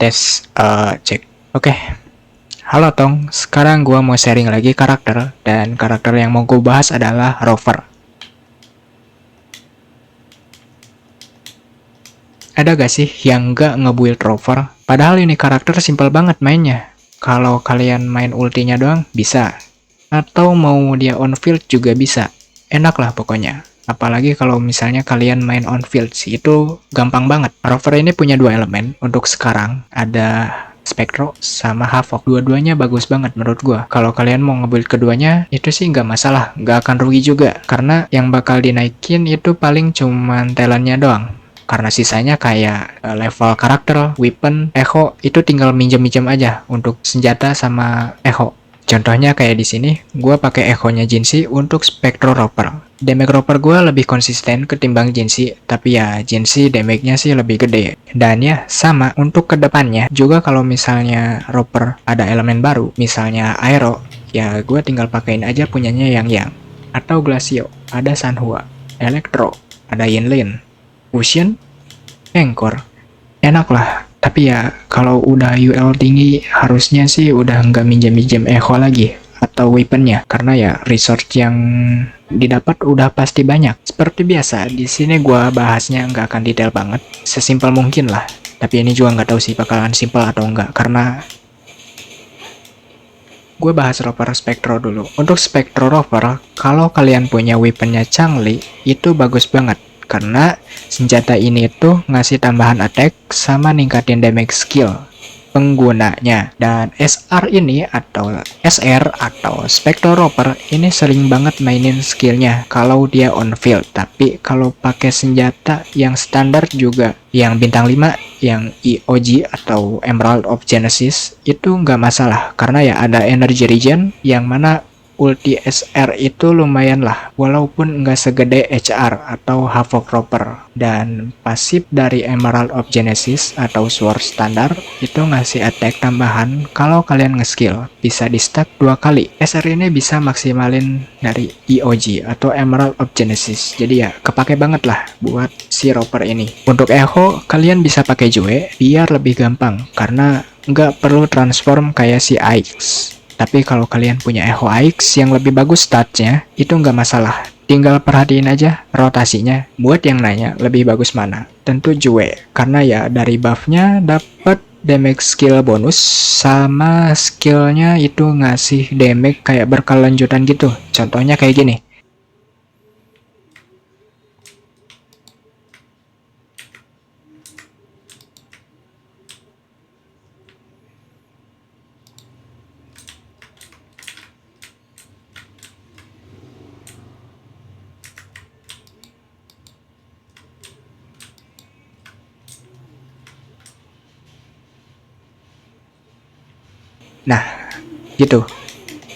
Tes, cek. Oke. Halo Tong, sekarang gua mau sharing lagi karakter, dan karakter yang mau gue bahas adalah Rover. Ada gak sih yang gak nge-build Rover? Padahal ini karakter simple banget mainnya. Kalau kalian main ultinya doang, bisa. Atau mau dia on field juga bisa. Enak lah pokoknya. Apalagi kalau misalnya kalian main on field sih, itu gampang banget. Rover ini punya dua elemen untuk sekarang. Ada Spectro sama Havoc. Dua-duanya bagus banget menurut gua. Kalau kalian mau nge-build keduanya, itu sih nggak masalah. Nggak akan rugi juga. Karena yang bakal dinaikin itu paling cuman talentnya doang. Karena sisanya kayak level karakter, weapon, echo, itu tinggal minjem-minjem aja untuk senjata sama echo. Contohnya kayak di sini, gue pakai echo-nya Jinxie untuk Spectro Roper. Damage Roper gue lebih konsisten ketimbang Jinxie, tapi ya Jinxie damage-nya sih lebih gede. Dan ya sama untuk kedepannya, juga kalau misalnya Roper ada elemen baru, misalnya Aero, ya gue tinggal pakein aja punyanya Yang. Atau Glacio, ada Sanhua, Electro, ada Yinlin, Fusion, Anchor. Enak lah. Tapi ya, kalau udah UL tinggi, harusnya sih udah nggak minjem-minjem echo lagi atau weaponnya, karena ya resource yang didapat udah pasti banyak. Seperti biasa, di sini gua bahasnya nggak akan detail banget, sesimpel mungkin lah. Tapi ini juga nggak tahu sih bakalan simpel atau enggak, karena gue bahas Roper Spectro dulu. Untuk Spectro Roper, kalau kalian punya weaponnya Changli, itu bagus banget. Karena senjata ini tuh ngasih tambahan attack sama ningkatin damage skill penggunanya. Dan SR atau Spectro Roper ini sering banget mainin skillnya kalau dia on field. Tapi kalau pakai senjata yang standar juga, yang bintang 5, yang EOG atau Emerald of Genesis, itu nggak masalah karena ya ada energy regen yang mana ulti SR itu lumayan lah, walaupun nggak segede HR atau Havoc Roper. Dan pasif dari Emerald of Genesis atau Sword standar itu ngasih attack tambahan kalau kalian nge-skill, bisa di stack 2 kali. SR ini bisa maksimalin dari EOG atau Emerald of Genesis, jadi ya kepake banget lah buat si Roper ini. Untuk Echo, kalian bisa pakai Joe biar lebih gampang, karena nggak perlu transform kayak si Ix. Tapi kalau kalian punya Echo Ix yang lebih bagus statnya, itu nggak masalah. Tinggal perhatiin aja rotasinya. Buat yang nanya, lebih bagus mana? Tentu Jue, karena ya dari buffnya dapat damage skill bonus, sama skillnya itu ngasih damage kayak berkelanjutan gitu. Contohnya kayak gini. Nah, gitu.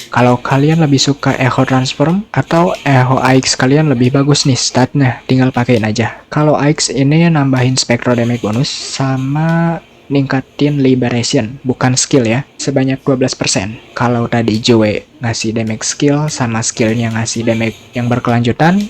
Kalau kalian lebih suka Echo Transform atau Echo Ix, kalian lebih bagus nih statnya, tinggal pakein aja. Kalau Ix ini nambahin Spectral Damage bonus sama ningkatin Liberation, bukan skill ya, sebanyak 12%. Kalau tadi Joe ngasih damage skill sama skillnya ngasih damage yang berkelanjutan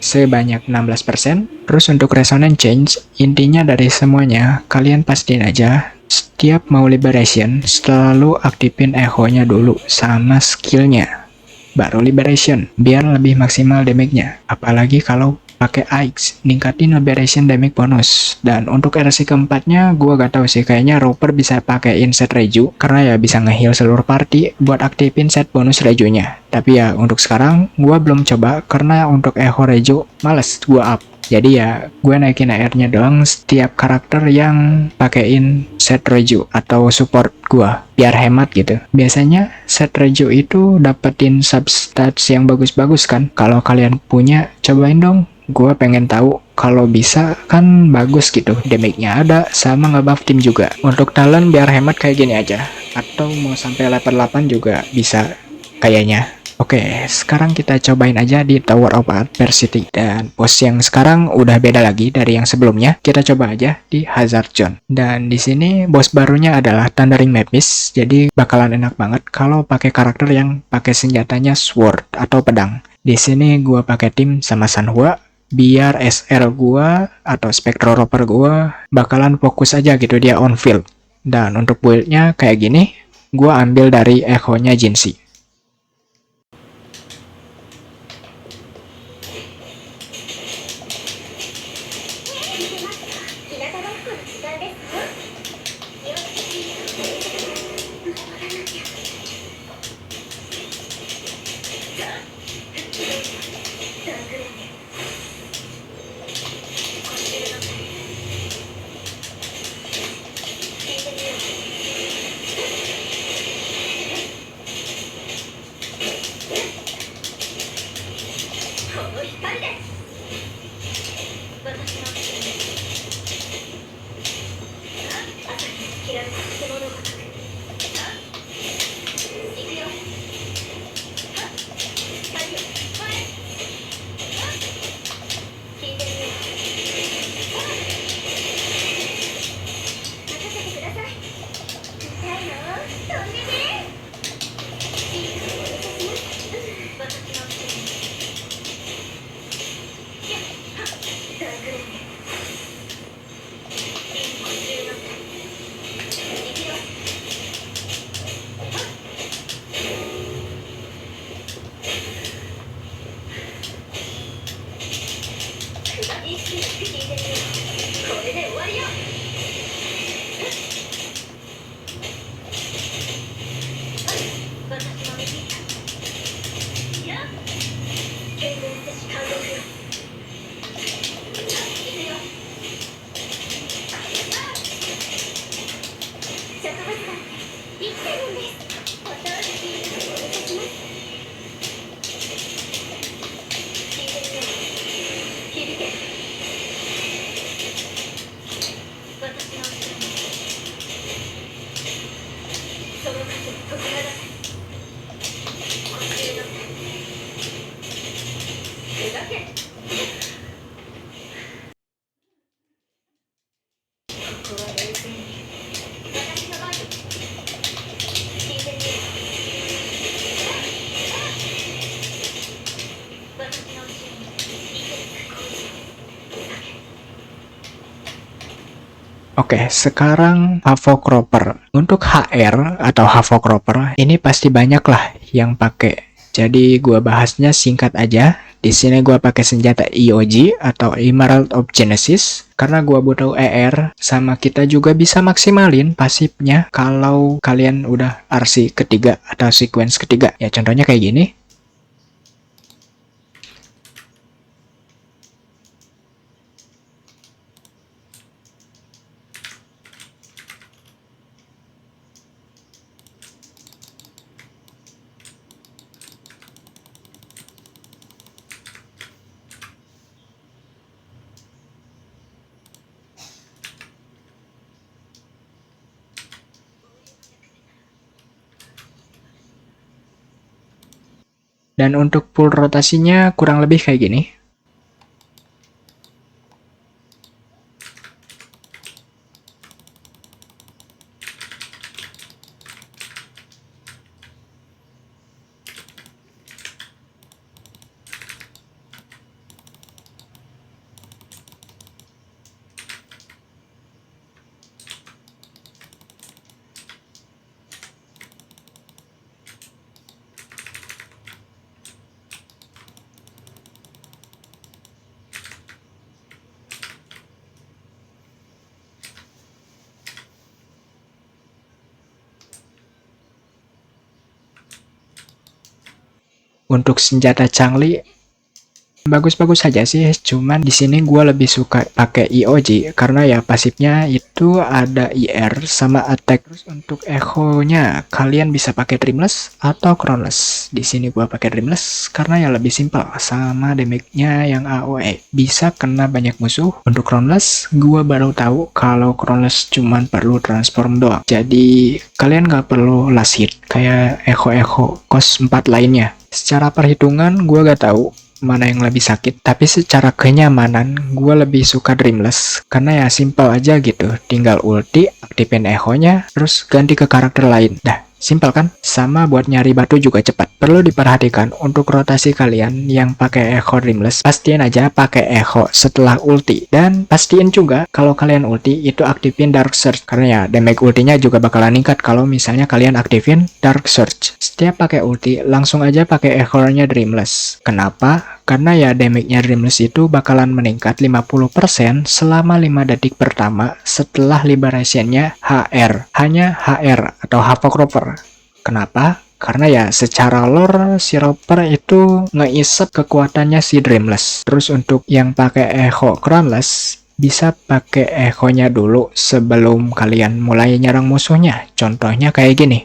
sebanyak 16%. Terus untuk Resonance Change, intinya dari semuanya, kalian pastiin aja setiap mau Liberation, selalu aktifin echo-nya dulu sama skillnya. Baru Liberation, biar lebih maksimal damage-nya. Apalagi kalau pakai Ix, ningkatin Liberation damage bonus. Dan untuk RC keempatnya, gua gak tahu sih, kayaknya Roper bisa pakai set Reju, karena ya bisa nge-heal seluruh party buat aktifin set bonus Rejunya. Tapi ya untuk sekarang, gua belum coba, karena untuk Echo Reju, males gua up. Jadi ya gue naikin AR-nya doang setiap karakter yang pakein set Reju atau support gue biar hemat gitu. Biasanya set Reju itu dapetin substats yang bagus-bagus kan. Kalau kalian punya, cobain dong. Gue pengen tahu, kalau bisa kan bagus gitu. Damage-nya ada sama ngebuff tim juga. Untuk talent biar hemat kayak gini aja. Atau mau sampai level 8 juga bisa kayaknya. Oke, sekarang kita cobain aja di Tower of Adversity. Dan boss yang sekarang udah beda lagi dari yang sebelumnya. Kita coba aja di Hazard Zone. Dan di sini boss barunya adalah Thundering Mavis. Jadi bakalan enak banget kalau pakai karakter yang pakai senjatanya sword atau pedang. Di sini gua pakai tim sama Sanhua, biar SR gua atau Spectroroper gua bakalan fokus aja gitu dia on field. Dan untuk build-nya kayak gini, gua ambil dari Echo-nya Jinshi. Oke, sekarang Havocropper. Untuk HR atau Havocropper, ini pasti banyak lah yang pakai. Jadi gua bahasnya singkat aja. Di sini gua pakai senjata EOG atau Emerald of Genesis karena gua butuh ER sama kita juga bisa maksimalin pasifnya kalau kalian udah RC ketiga atau sequence ketiga. Ya contohnya kayak gini. Dan untuk full rotasinya kurang lebih kayak gini. Untuk senjata Changli bagus-bagus saja sih, cuman di sini gue lebih suka pakai EOG karena ya pasifnya itu ada IR sama attack. Terus untuk echo-nya kalian bisa pakai Dreamless atau Crownless. Di sini gue pakai Dreamless karena ya lebih simpel sama damage-nya yang AOE. Bisa kena banyak musuh. Untuk Crownless gue baru tahu kalau Crownless cuman perlu transform doang. Jadi kalian nggak perlu last hit kayak echo cost 4 lainnya. Secara perhitungan gue gak tahu mana yang lebih sakit, tapi secara kenyamanan gue lebih suka Dreamless karena ya simple aja gitu, tinggal ulti, aktifin echo-nya, terus ganti ke karakter lain. Dah, Simpel kan? Sama buat nyari batu juga cepat. Perlu diperhatikan untuk rotasi kalian yang pakai Echo Dreamless, pastiin aja pakai Echo setelah ulti. Dan pastiin juga kalau kalian ulti itu aktifin Dark Surge, karena ya damage ultinya juga bakalan meningkat kalau misalnya kalian aktifin Dark Surge. Setiap pakai ulti langsung aja pakai Echo-nya Dreamless. Kenapa? Karena ya damage-nya Dreamless itu bakalan meningkat 50% selama 5 detik pertama setelah liberation-nya HR. Hanya HR atau Havoc Roper. Kenapa? Karena ya secara lore si Roper itu ngeisep kekuatannya si Dreamless. Terus untuk yang pakai Echo Crownless, bisa pakai Echo-nya dulu sebelum kalian mulai nyerang musuhnya. Contohnya kayak gini.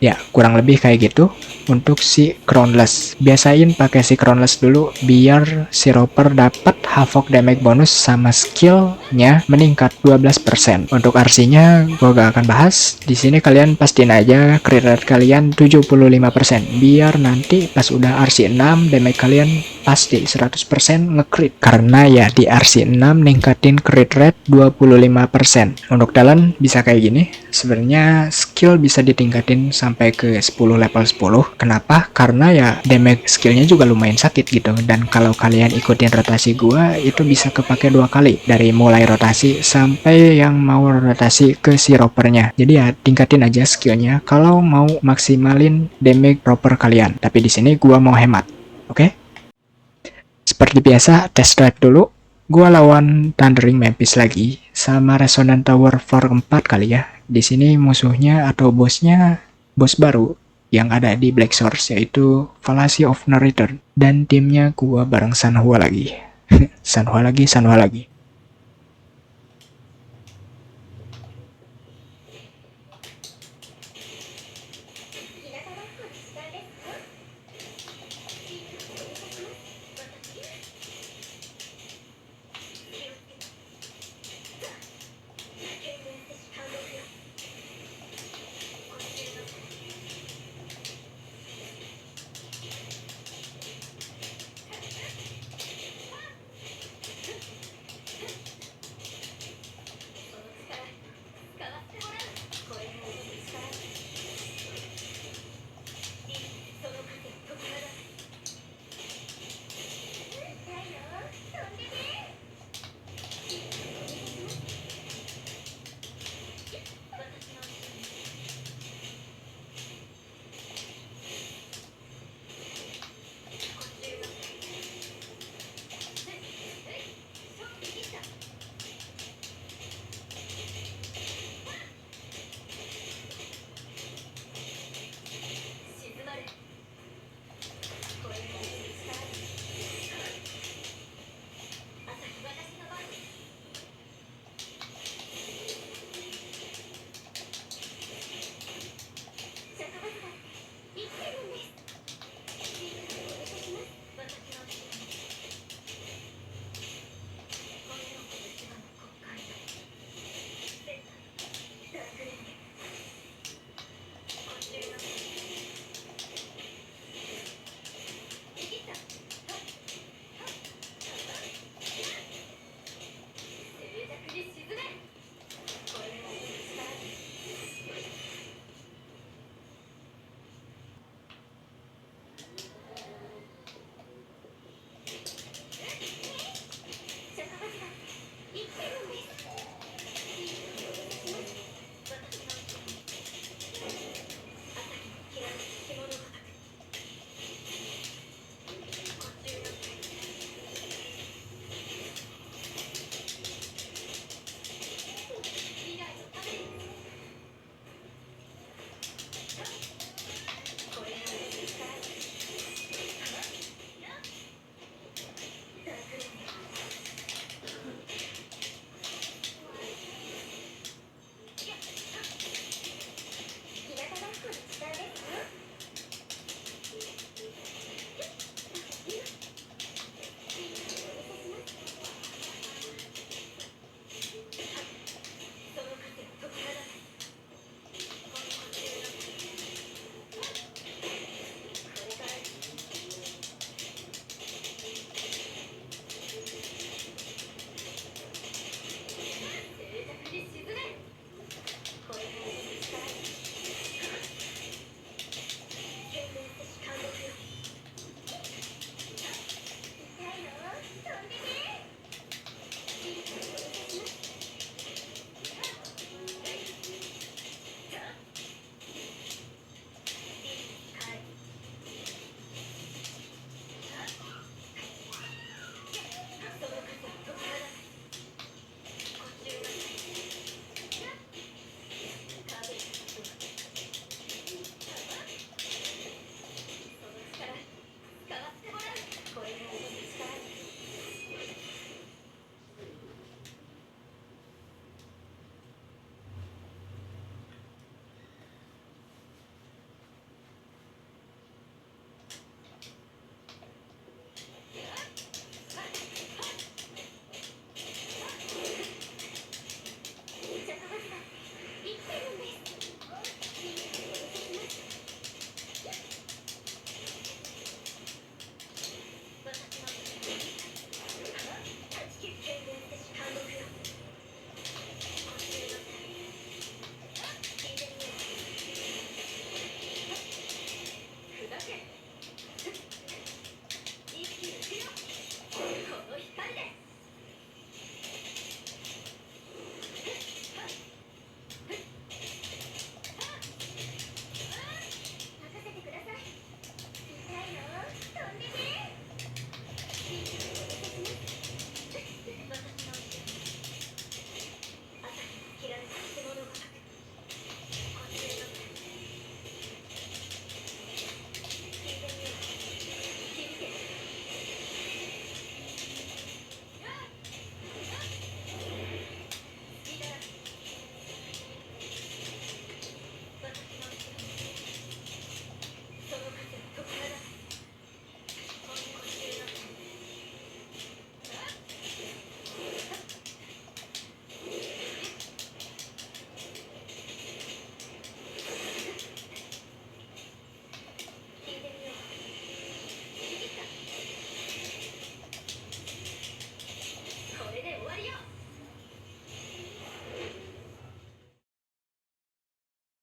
Ya, kurang lebih kayak gitu untuk si Crownless. Biasain pakai si Crownless dulu biar si Roper dapat Havoc damage bonus sama skillnya meningkat 12%. Untuk RC-nya gue gak akan bahas. Di sini kalian pastiin aja crit rate kalian 75%. Biar nanti pas udah RC 6 damage kalian pasti 100% nge-crit. Karena ya di RC 6 ningkatin crit rate 25%. Untuk talent bisa kayak gini. Sebenarnya skill bisa ditingkatin sampai ke 10 level 10. Kenapa? Karena ya damage skillnya juga lumayan sakit gitu. Dan kalau kalian ikutin rotasi gua itu bisa kepake 2 kali. Dari mulai rotasi sampai yang mau rotasi ke si Ropernya. Jadi ya tingkatin aja skillnya kalau mau maksimalin damage Roper kalian. Tapi di sini gua mau hemat. Oke? Seperti biasa, test drive dulu. Gua lawan Thundering Memphis lagi sama Resonant Tower Floor 4 kali ya. Di sini musuhnya atau bosnya bos baru yang ada di Black Source yaitu Fallacy of No Return, dan timnya gua bareng Sanhua lagi. Sanhua lagi.